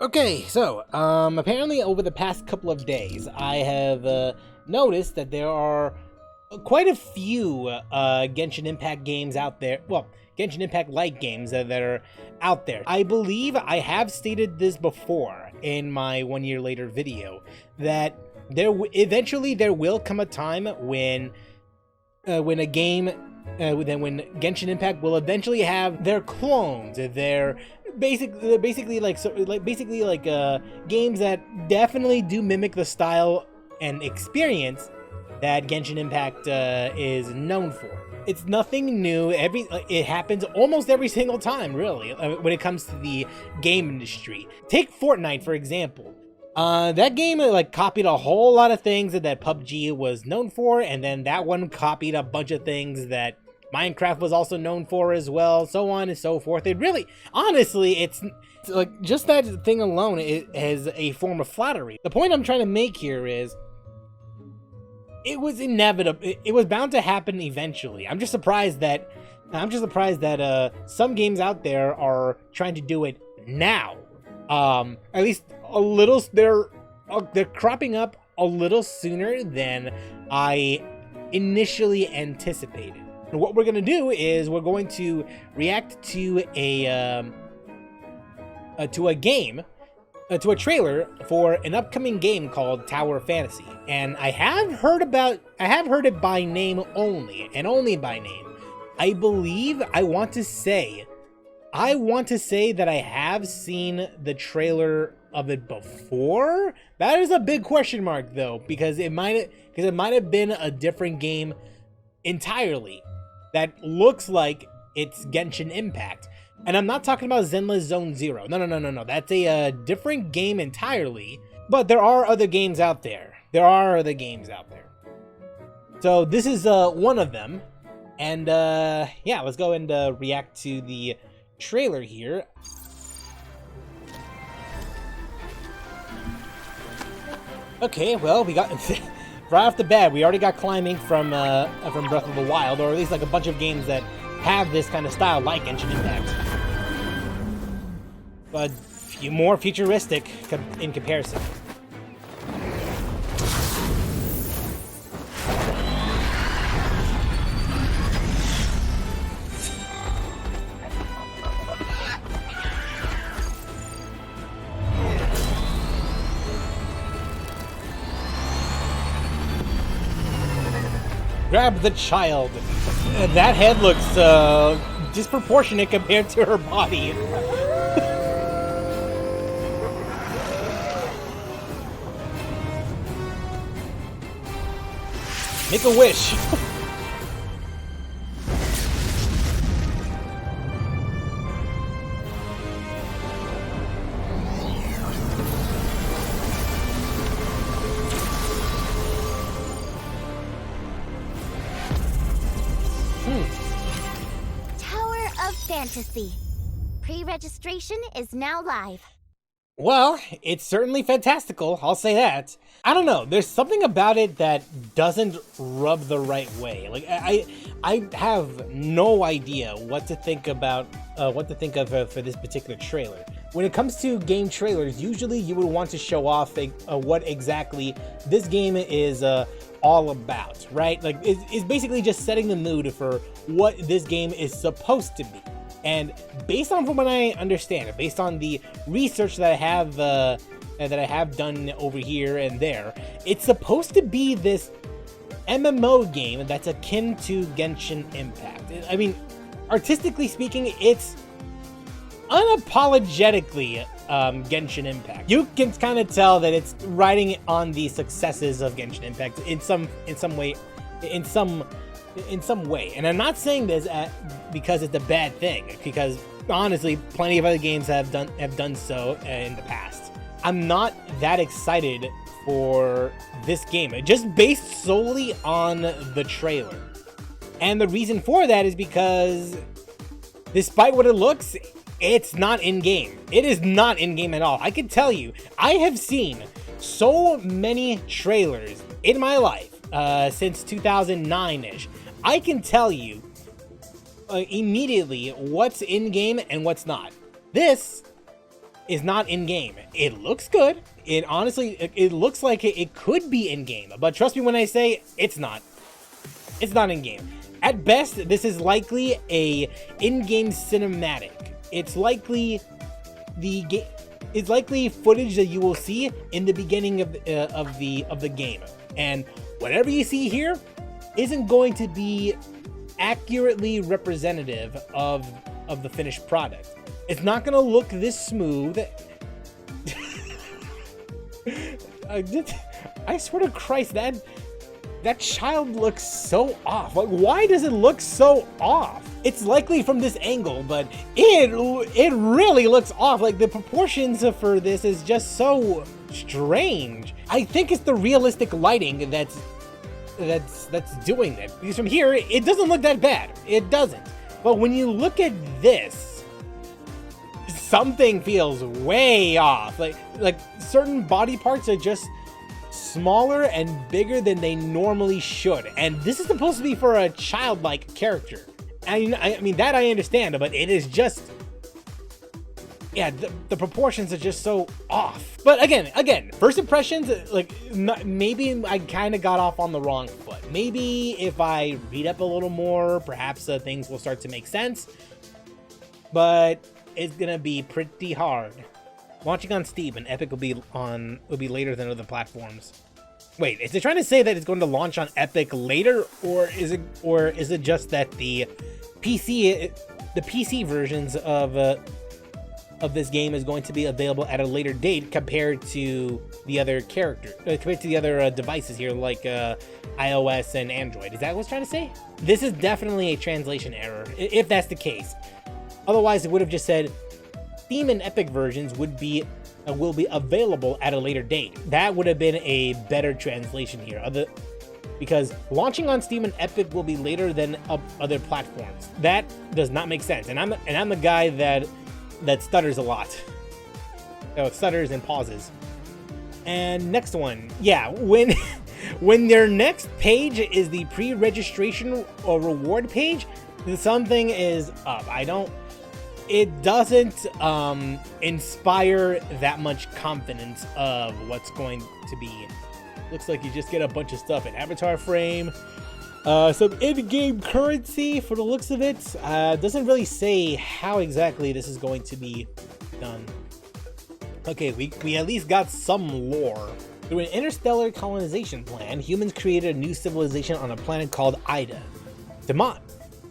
Okay, so, apparently over the past couple of days, I have, noticed that there are quite a few, Genshin Impact games out there. Well, Genshin Impact-like games that are out there. I believe I have stated this before in my 1 year later video, that eventually there will come a time when a game, when Genshin Impact will eventually have their clones, their basically games that definitely do mimic the style and experience that Genshin Impact is known for. It's nothing new. It happens almost every single time, really, when it comes to the game industry. Take Fortnite, for example. That game copied a whole lot of things that PUBG was known for, and then that one copied a bunch of things that Minecraft was also known for as well, so on and so forth. It really, honestly, it's like just that thing alone is a form of flattery. The point I'm trying to make here is it was inevitable. It was bound to happen eventually. I'm just surprised that some games out there are trying to do it now. At least a little. They're cropping up a little sooner than I initially anticipated. And what we're gonna do is we're going to react to a trailer for an upcoming game called Tower Fantasy. And I have heard it by name only, and only by name. I want to say that I have seen the trailer of it before. That is a big question mark though, because it might have been a different game entirely that looks like it's Genshin Impact. And I'm not talking about Zenless Zone Zero. No. That's a different game entirely. But there are other games out there. So this is one of them. And yeah, let's go and react to the trailer here. Okay, well, we got right off the bat, we already got climbing from Breath of the Wild, or at least like a bunch of games that have this kind of style, like Genshin Impact. But a few more futuristic in comparison. Grab the child. That head looks disproportionate compared to her body. Make a wish. Tower of Phantasy. Pre-registration is now live. Well, it's certainly fantastical, I'll say that. I don't know, there's something about it that doesn't rub the right way. Like, I have no idea what to think about, for this particular trailer. When it comes to game trailers, usually you would want to show off what exactly this game is all about, right? Like, it's basically just setting the mood for what this game is supposed to be. And based on from what I understand, based on the research that I have done over here and there, it's supposed to be this MMO game that's akin to Genshin Impact. I mean, artistically speaking, it's unapologetically Genshin Impact. You can kind of tell that it's riding on the successes of Genshin Impact in some way. And I'm not saying this because it's a bad thing, because honestly, plenty of other games have done so in the past. I'm not that excited for this game, just based solely on the trailer. And the reason for that is because, despite what it looks, it's not in-game. It is not in-game at all. I can tell you, I have seen so many trailers in my life since 2009-ish. I can tell you immediately what's in-game and what's not. This is not in game. It looks good. It honestly, it looks like it could be in game, but trust me when I say it's not. It's not in game. At best, this is likely a in-game cinematic. It's likely it's likely footage that you will see in the beginning of the game, and whatever you see here isn't going to be accurately representative of the finished product. It's not gonna look this smooth. I swear to Christ, that child looks so off. Like, why does it look so off? It's likely from this angle, but it really looks off. Like, the proportions for this is just so strange. I think it's the realistic lighting that's doing it. Because from here, it doesn't look that bad. It doesn't. But when you look at this, something feels way off. Like certain body parts are just smaller and bigger than they normally should. And this is supposed to be for a childlike character. I mean that I understand, but it is just, yeah, the proportions are just so off. But again, first impressions, like, maybe I kind of got off on the wrong foot. Maybe if I read up a little more, perhaps things will start to make sense. But it's gonna be pretty hard. Launching on Steam and Epic will be later than other platforms. Wait, is it trying to say that it's going to launch on Epic later, or is it just that the PC versions of this game is going to be available at a later date compared to the other devices here, like iOS and Android? Is that what it's trying to say? This is definitely a translation error, if that's the case. Otherwise, it would have just said Steam and Epic versions will be available at a later date. That would have been a better translation here. Because launching on Steam and Epic will be later than other platforms. That does not make sense. And I'm a guy that stutters a lot. So stutters and pauses. And next one, yeah, when their next page is the pre-registration or reward page, something is up. It doesn't inspire that much confidence of what's going to be. Looks like you just get a bunch of stuff, an avatar frame, some in-game currency for the looks of it. Doesn't really say how exactly this is going to be done. Okay, we at least got some lore. Through an interstellar colonization plan, humans created a new civilization on a planet called Ida.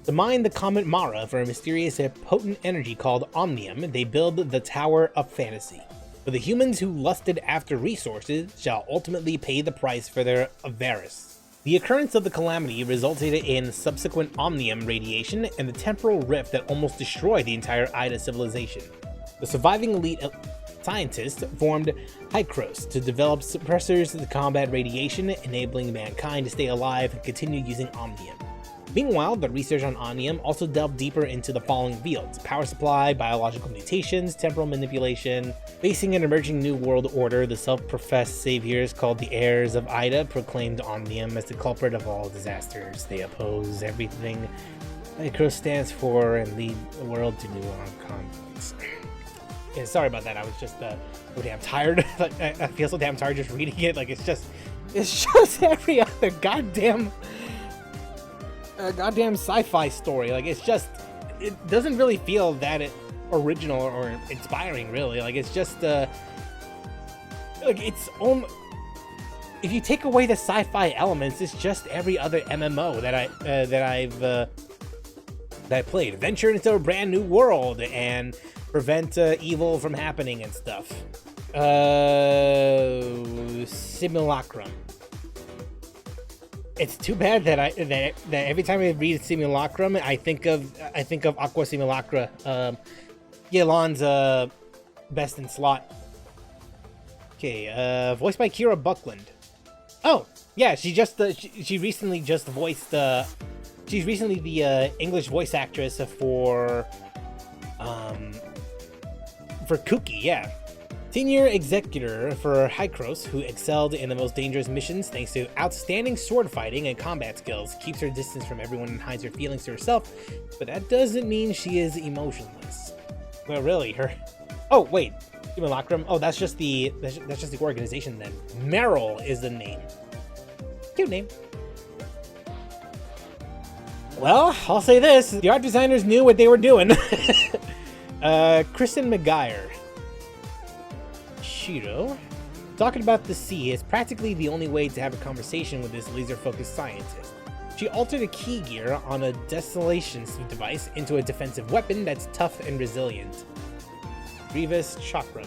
To mine the comet Mara for a mysterious and potent energy called Omnium, they build the Tower of Phantasy. But the humans who lusted after resources shall ultimately pay the price for their avarice. The occurrence of the calamity resulted in subsequent Omnium radiation and the temporal rift that almost destroyed the entire Ida civilization. The surviving elite scientists formed Hykros to develop suppressors to combat radiation, enabling mankind to stay alive and continue using Omnium. Meanwhile, the research on Omnium also delved deeper into the following fields: power supply, biological mutations, temporal manipulation. Facing an emerging new world order, the self-professed saviors called the heirs of Ida proclaimed Omnium as the culprit of all disasters. They oppose everything Hykros stands for and lead the world to new armed conflicts. Yeah, sorry about that. I was just so damn tired. I feel so damn tired just reading it. Like, it's just every other goddamn sci-fi story. Like, it doesn't really feel that original or inspiring, really. Like, it's just like its own. If you take away the sci-fi elements, it's just every other MMO that I played. Venture into a brand new world and prevent evil from happening and stuff. Simulacrum. It's too bad that every time I read Simulacrum, I think of Aqua Simulacra, Yelan's best in slot. Okay, voiced by Kira Buckland. Oh, yeah, she recently just voiced. She's recently the English voice actress for Kuki, yeah. Senior executor for Hykros, who excelled in the most dangerous missions thanks to outstanding sword fighting and combat skills, keeps her distance from everyone and hides her feelings to herself, but that doesn't mean she is emotionless. Well, really, oh, wait. Simulacrum. Oh, that's just the organization then. Meryl is the name. Cute name. Well, I'll say this: the art designers knew what they were doing. Kristen McGuire. Shiro. Talking about the sea is practically the only way to have a conversation with this laser-focused scientist. She altered a key gear on a desolation device into a defensive weapon that's tough and resilient. Grievous Chakra.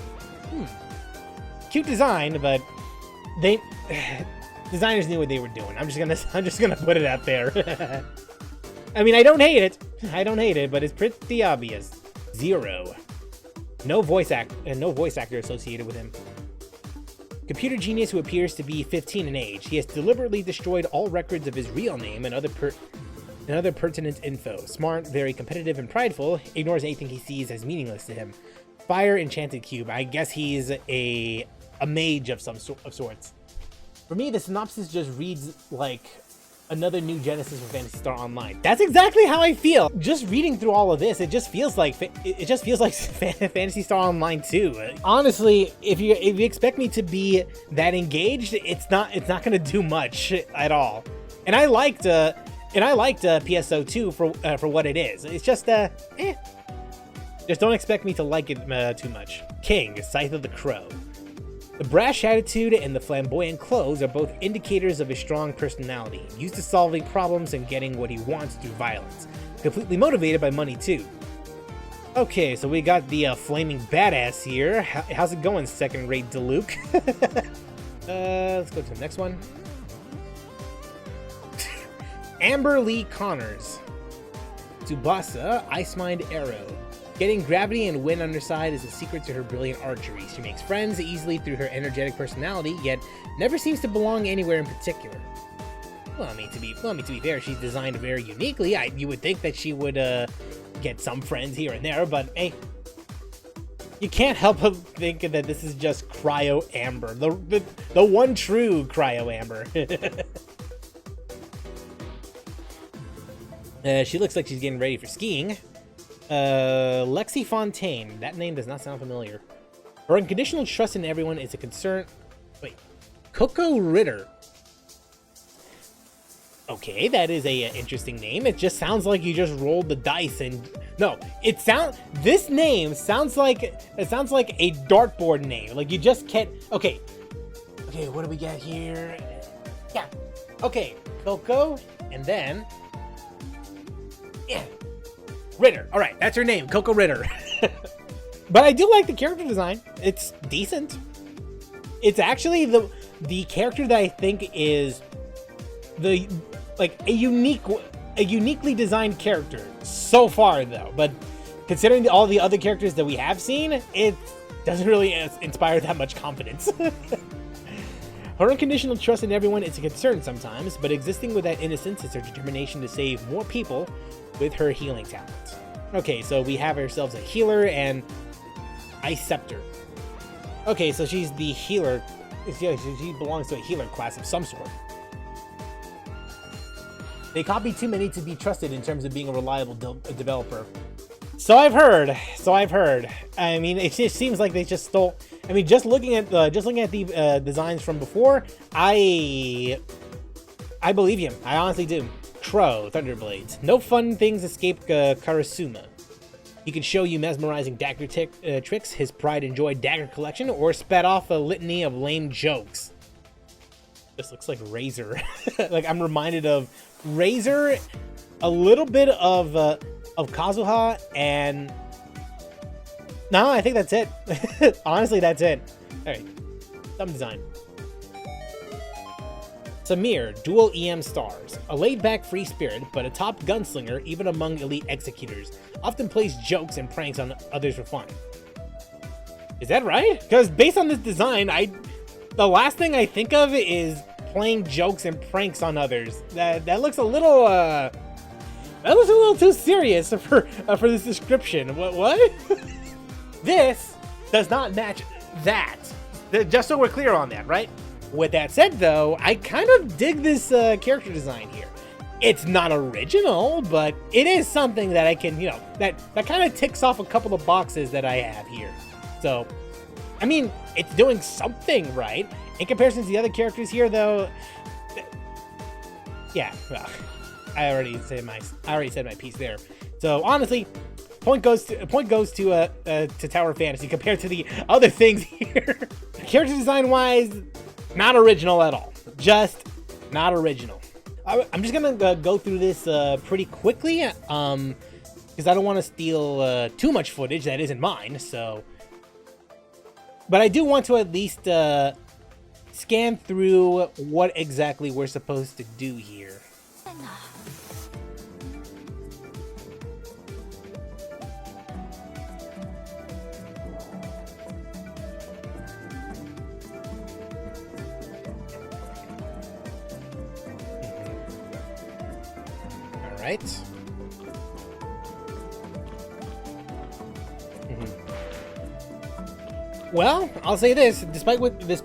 Cute design, but they designers knew what they were doing. I'm just gonna put it out there. I mean, I don't hate it, but it's pretty obvious. Zero. No voice actor associated with him. Computer genius who appears to be 15 in age. He has deliberately destroyed all records of his real name and other pertinent info. Smart, very competitive and prideful, ignores anything he sees as meaningless to him. Fire Enchanted Cube. I guess he's a mage of sorts. For me, the synopsis just reads like another new Genesis for Phantasy Star Online. That's exactly how I feel. Just reading through all of this, it just feels like Phantasy Star Online 2. Honestly, if you expect me to be that engaged, it's not going to do much at all. And I liked PSO 2 for what it is. It's just Just don't expect me to like it too much. King, Scythe of the Crow. The brash attitude and the flamboyant clothes are both indicators of a strong personality, used to solving problems and getting what he wants through violence. Completely motivated by money too. Okay, so we got the flaming badass here. How's it going, second-rate Diluc? Let's go to the next one. Amber Lee Connors. Tsubasa, Ice Mind Arrow. Getting gravity and wind underside is a secret to her brilliant archery. She makes friends easily through her energetic personality, yet never seems to belong anywhere in particular. Well, I mean, to be fair, she's designed very uniquely. You would think that she would get some friends here and there, but hey, you can't help but think that this is just Cryo Amber, the one true Cryo Amber. She looks like she's getting ready for skiing. Lexi Fontaine. That name does not sound familiar. Her unconditional trust in everyone is a concern. Wait. Coco Ritter. Okay, that is a interesting name. It just sounds like you just rolled the dice and... No, this name sounds like... It sounds like a dartboard name. Like you just can't... Okay. Okay, what do we got here? Yeah. Okay, Coco. And then... Yeah. Ritter. All right, that's her name, Coco Ritter. But I do like the character design. It's decent. It's actually the character that I think is a uniquely designed character so far, though. But considering all the other characters that we have seen, it doesn't really inspire that much confidence. Her unconditional trust in everyone is a concern sometimes, but existing with that innocence is her determination to save more people with her healing talents. Okay, so we have ourselves a healer and Ice Scepter. Okay, so she's the healer. She belongs to a healer class of some sort. They copy too many to be trusted in terms of being a reliable developer. So I've heard. I mean, it just seems like they just stole. I mean, just looking at the designs from before, I believe you. I honestly do. Crow, Thunderblades. No fun things escape Karasuma. He can show you mesmerizing dagger tricks, his pride and joy dagger collection, or spat off a litany of lame jokes. This looks like Razor. Like I'm reminded of Razor, a little bit of Kazuha, and no, I think that's it. Honestly, that's it. All right, thumb design. Samir, dual EM stars. A laid-back free spirit, but a top gunslinger even among elite executors. Often plays jokes and pranks on others for fun. Is that right? Because based on this design, the last thing I think of is playing jokes and pranks on others. That looks a little too serious for this description. What? This does not match that. Just so we're clear on that, right? With that said, though, I kind of dig this character design here. It's not original, but it is something that I can, that kind of ticks off a couple of boxes that I have here. So, I mean, it's doing something right. In comparison to the other characters here, though, yeah, well, I already said my piece there. So honestly, point goes to Tower of Fantasy compared to the other things here. Character design wise, not original at all. Just not original. I'm just gonna go through this pretty quickly, because I don't want to steal too much footage that isn't mine. So, but I do want to at least scan through what exactly we're supposed to do here. All right. Well, I'll say this: despite what I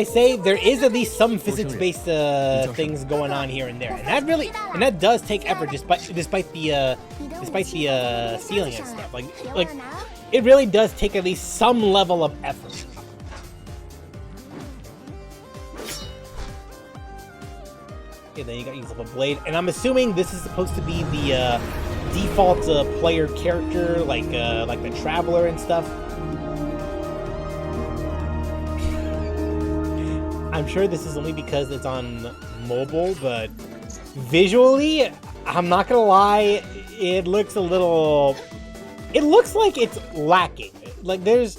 say, there is at least some physics-based things going on here and there, and that does take effort, despite the stealing and stuff. Like it really does take at least some level of effort. Okay, then you got yourself a blade, and I'm assuming this is supposed to be the default player character, like the Traveler and stuff. I'm sure this is only because it's on mobile, but visually, I'm not gonna lie, it looks a little. It looks like it's lacking. Like there's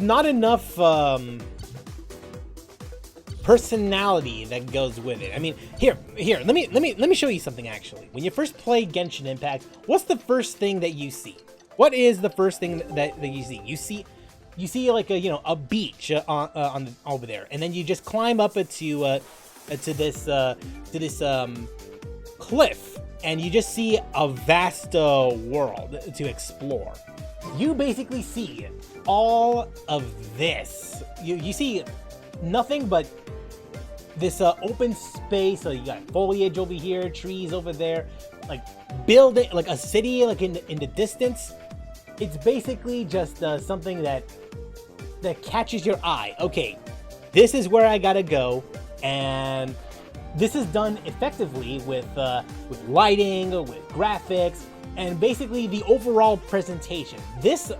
not enough personality that goes with it. I mean, here, let me show you something actually. When you first play Genshin Impact, what's the first thing that you see? What is the first thing that you see? You see like a beach on over there, and then you just climb up to this cliff, and you just see a vast world to explore. You basically see all of this. You see nothing but this open space. So you got foliage over here, trees over there, like building, like a city, like in the distance. It's basically just something that catches your eye. Okay, this is where I gotta go, and this is done effectively with lighting, with graphics, and basically the overall presentation. This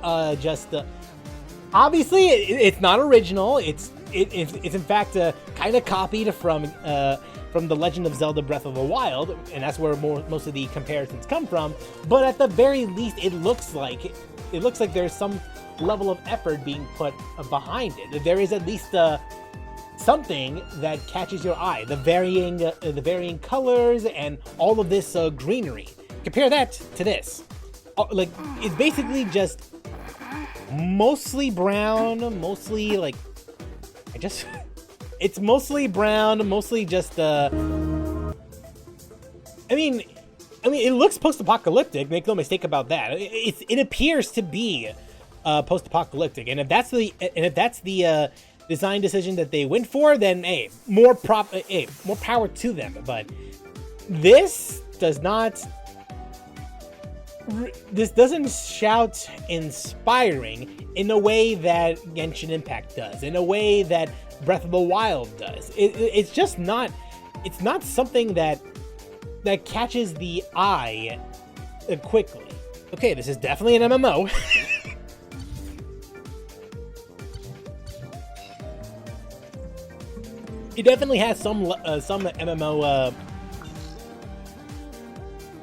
obviously it's not original. It's in fact kind of copied from The Legend of Zelda Breath of the Wild, and that's where most of the comparisons come from. But at the very least, it looks like there's some level of effort being put behind it. There is at least something that catches your eye. The varying colors and all of this greenery. Compare that to this. Like, it's basically just mostly brown, mostly like it's mostly brown, mostly just I mean it looks post-apocalyptic, make no mistake about that. It appears to be post-apocalyptic, and if that's the design decision that they went for, then hey, more power to them. But this doesn't shout inspiring in a way that Genshin Impact does, in a way that Breath of the Wild does. It's just not. It's not something that catches the eye quickly. Okay, this is definitely an MMO. It definitely has some MMO.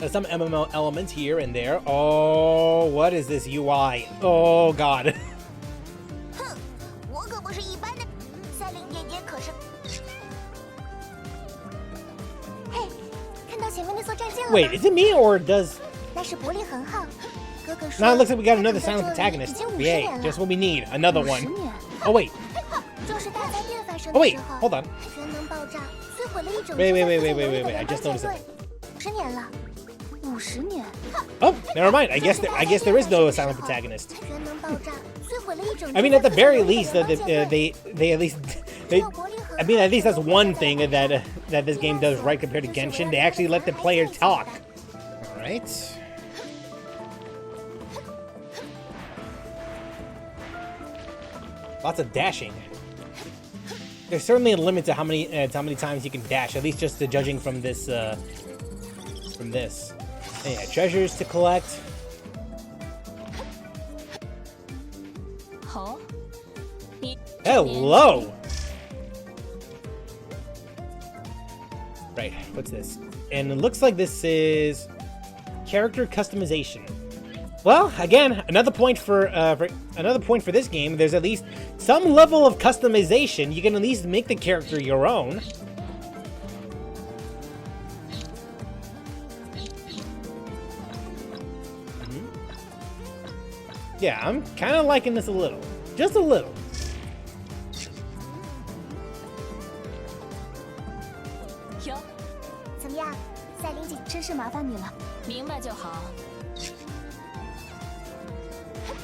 Some MMO elements here and there. Oh, what is this UI? Oh God. Wait, is it me or does? Now it looks like we got another silent protagonist. Yay, just what we need. Another one. Oh wait. Oh wait, hold on. Wait. I just noticed something. Oh, never mind. I guess there is no silent protagonist. I mean, at the very least, they at least that's one thing that this game does right compared to Genshin. They actually let the player talk. All right. Lots of dashing. There's certainly a limit to how many times you can dash. At least just judging from this. And yeah, treasures to collect. Hello. Right. What's this? And it looks like this is character customization. Well, again, another point for this game. There's at least some level of customization. You can at least make the character your own. Yeah, I'm kind of liking this a little, just a little. 怎么样，赛琳姐真是麻烦你了。明白就好。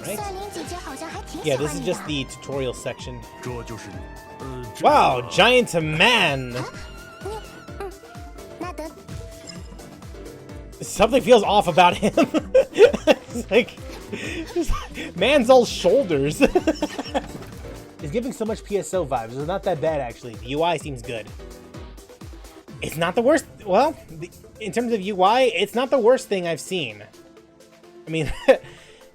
Right. 赛琳姐姐好像还挺喜 Yeah, 欢 this is 你的。 just the tutorial section. 这就是你。Wow, giant man. 那得 Something feels off about him. It's like, man's all shoulders. It's giving so much PSO vibes. It's not that bad, actually. The UI seems good. It's not the worst. Well, in terms of UI, it's not the worst thing I've seen. I mean,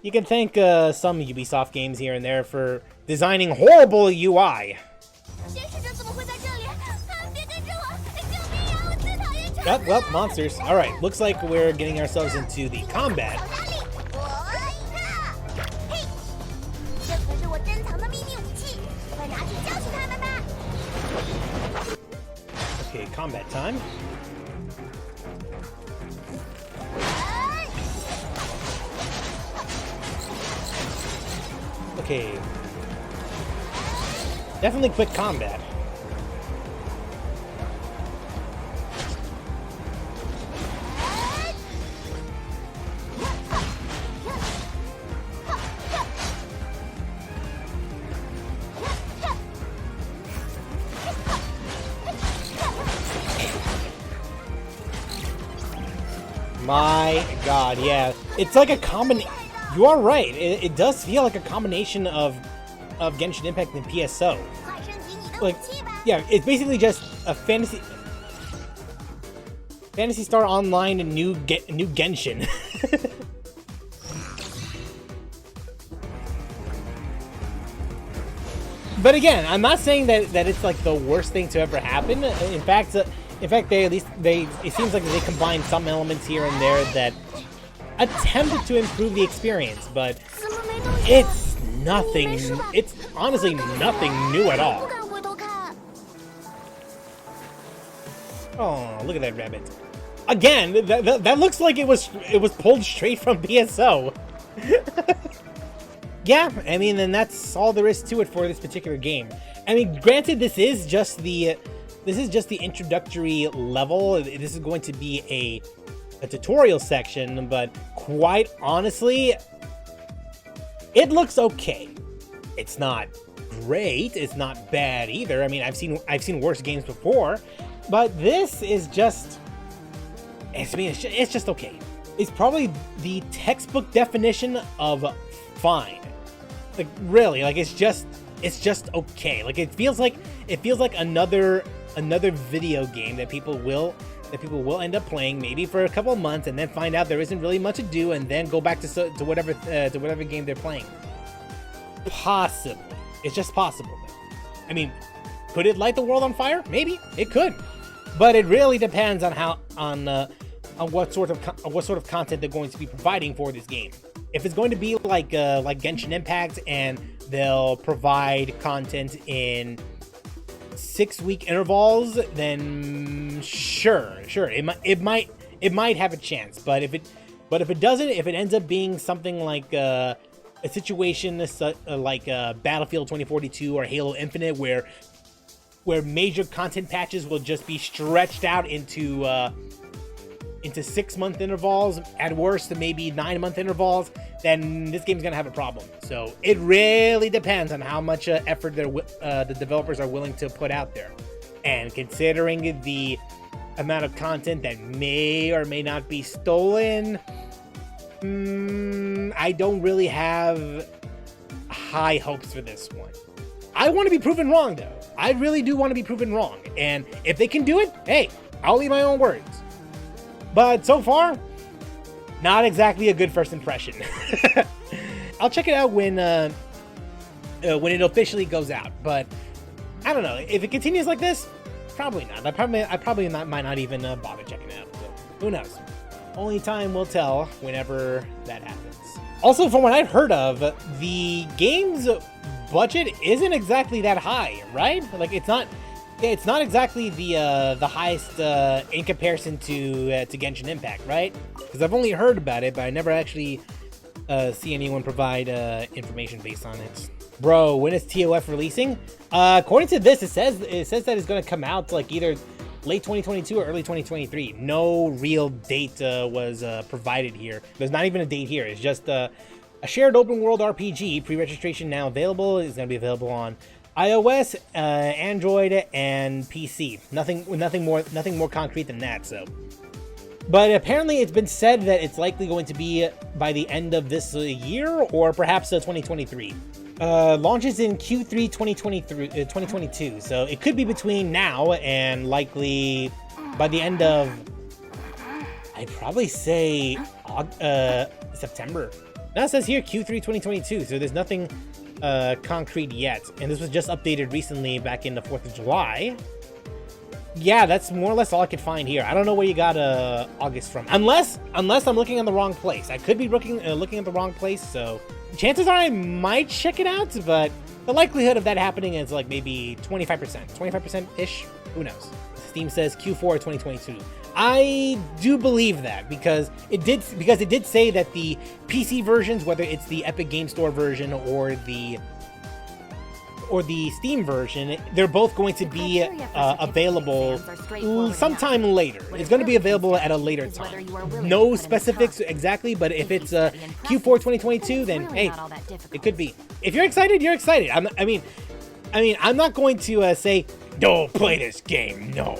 you can thank some Ubisoft games here and there for designing horrible UI. Oh, well, monsters. Alright, looks like we're getting ourselves into the combat. Okay, combat time. Okay. Definitely quick combat. My god, yeah. It's like a combination. You are right. It does feel like a combination of Genshin Impact and PSO. Like, yeah, it's basically just a Phantasy Star Online and new Genshin. But again, I'm not saying that it's like the worst thing to ever happen. In fact, it seems like they combined some elements here and there that attempted to improve the experience, but it's nothing. It's honestly nothing new at all. Oh, look at that rabbit! Again, that looks like it was pulled straight from PSO. Yeah, I mean, and that's all there is to it for this particular game. I mean, granted, this is just the introductory level. This is going to be a tutorial section, but quite honestly, it looks okay. It's not great. It's not bad either. I mean, I've seen worse games before, but this is just. It's just okay. It's probably the textbook definition of fine. Like really, like it's just okay. Like it feels like another video game that people will end up playing maybe for a couple of months and then find out there isn't really much to do and then go back to whatever game they're playing. Possibly, it's just possible. I mean, could it light the world on fire? Maybe it could, but it really depends on what sort of content they're going to be providing for this game. If it's going to be like Genshin Impact and they'll provide content in 6-week intervals, then sure, it might have a chance. But if it doesn't, if it ends up being something like a situation like Battlefield 2042 or Halo Infinite, where major content patches will just be stretched out into 6-month intervals, at worst maybe 9-month intervals, then this game's gonna have a problem. So it really depends on how much effort the developers are willing to put out there. And considering the amount of content that may or may not be stolen, I don't really have high hopes for this one. I want to be proven wrong, though. I really do want to be proven wrong. And if they can do it, hey, I'll eat my own words. But so far, not exactly a good first impression. I'll check it out when it officially goes out. But I don't know. If it continues like this, probably not. I probably might not even bother checking it out. But who knows? Only time will tell whenever that happens. Also, from what I've heard of, the game's budget isn't exactly that high, right? Like it's not exactly the highest in comparison to Genshin Impact, right? Because I've only heard about it, but I never actually see anyone provide information based on it. Bro, when is TOF releasing? According to this, it says that it's going to come out like either late 2022 or early 2023. No real date was provided here. There's not even a date here. It's just a shared open world RPG. Pre-registration now available. It's going to be available on iOS, Android, and PC. Nothing more concrete than that. So, but apparently it's been said that it's likely going to be by the end of this year or perhaps 2023. Launches in Q3 2022, so it could be between now and likely by the end of, I'd probably say September. Now it says here Q3 2022, so there's nothing concrete yet, and this was just updated recently back in the 4th of July. Yeah, that's more or less all I could find here. I don't know where you got August from, unless I'm looking in the wrong place. I could be looking at the wrong place, so chances are I might check it out, but the likelihood of that happening is like maybe 25%-ish. Who knows? Steam says Q4 2022. I do believe that because it did say that the PC versions, whether it's the Epic Game Store version or the Steam version, they're both going to be available sometime later. It's going to be available at a later time. No specifics exactly, but if it's Q4 2022, then hey, it could be. If you're excited, you're excited. I mean, I'm not going to say don't play this game. No,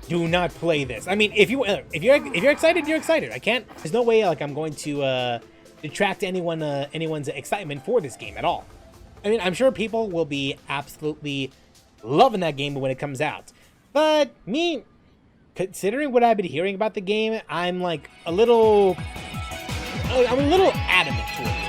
do not play this. I mean, if you're excited, you're excited. I can't. There's no way like I'm going to detract anyone's excitement for this game at all. I mean, I'm sure people will be absolutely loving that game when it comes out. But me, considering what I've been hearing about the game, I'm a little adamant towards it.